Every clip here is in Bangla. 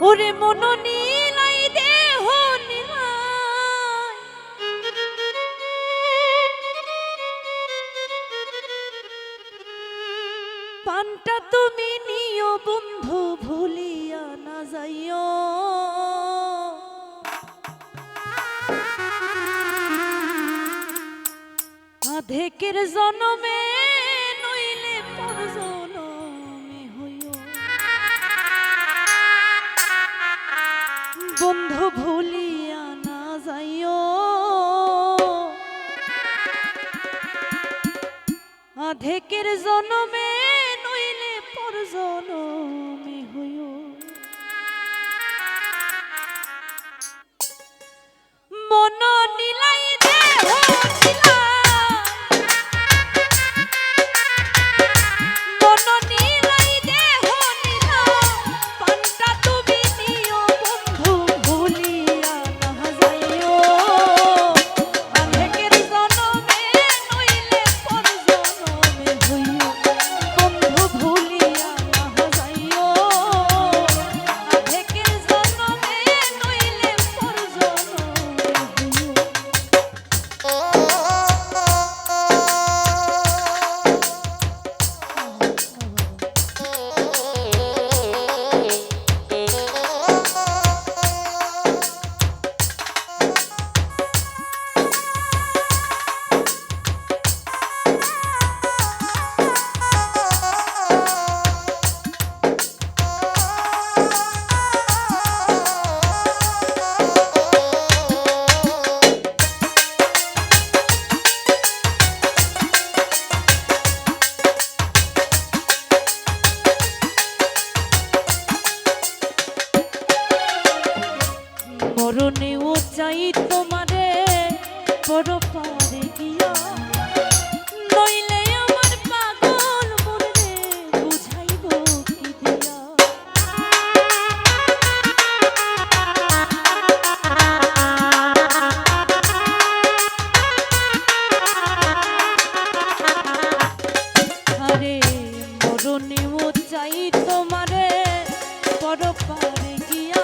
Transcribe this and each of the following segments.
ওরে মন নীলাই দেহ নীলাই, পানটা তুমি নিও বন্ধু ভুলিয়া না যাইও। আধেকের জনমে নইলে পর জনমে হইও, বন্ধু ভুলিয়া না যাইও। আধেকের জনমে নইলে পর জনমে হইও। মন নীলাই দেহ নীলাই, মন নীলাই দেহ নীলাই, পানটা তুমি নিও বন্ধু ভুলিয়া না যাইও। আধেকের জনমে নইলে পর জনমে হইও, বন্ধু ভুলিয়া না যাইও। আধেকের জনমে নইলে পর জনমে হইও। মরণেও চাই তোমারে বড় পারে গিয়া, নইলে আমার পাগল মনে বুঝাইব কি দিয়া। আরে মরণেও চাই তোমারে বড় পারে গিয়া,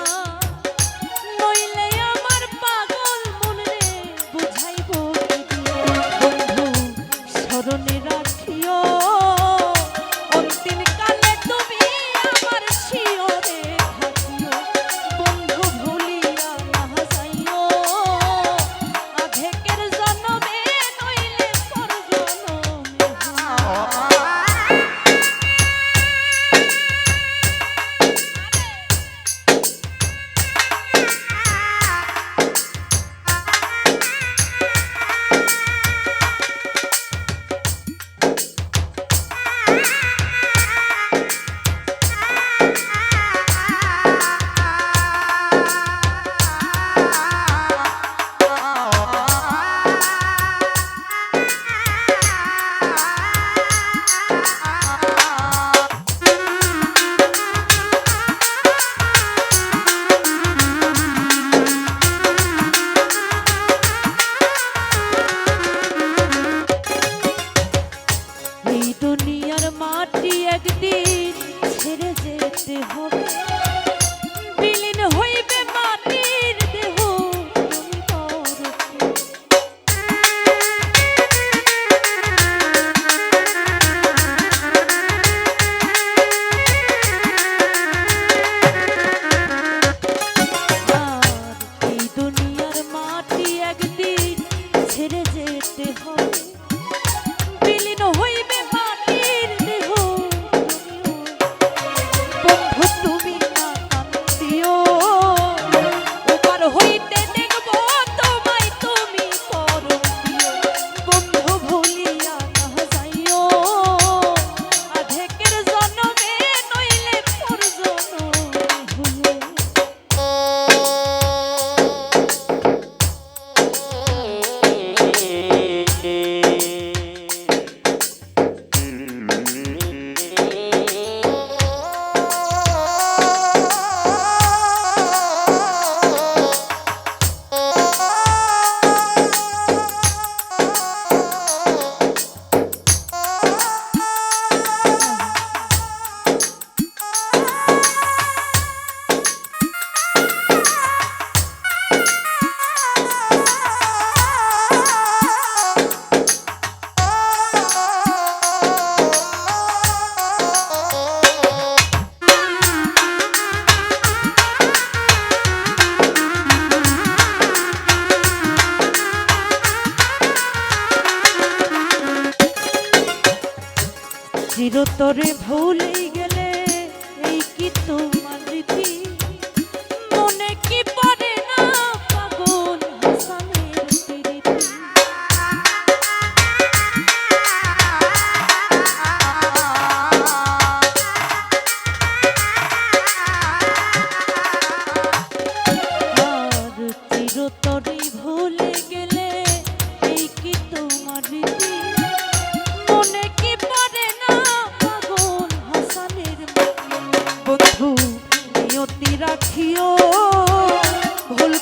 নইলে আমার পাগল মনে বুঝাইব কি চিরতরে ভুলে গেলে এই কি তোমার রীতি মনে কি পড়ে না পাগল হাসানের প্রীতি আর চিরতরে ভুলে গেলে এই কি তোমার রীতি মনে কি পড়ে না পাগল হাসানের বন্ধু নিয়তি রাখিও ভুল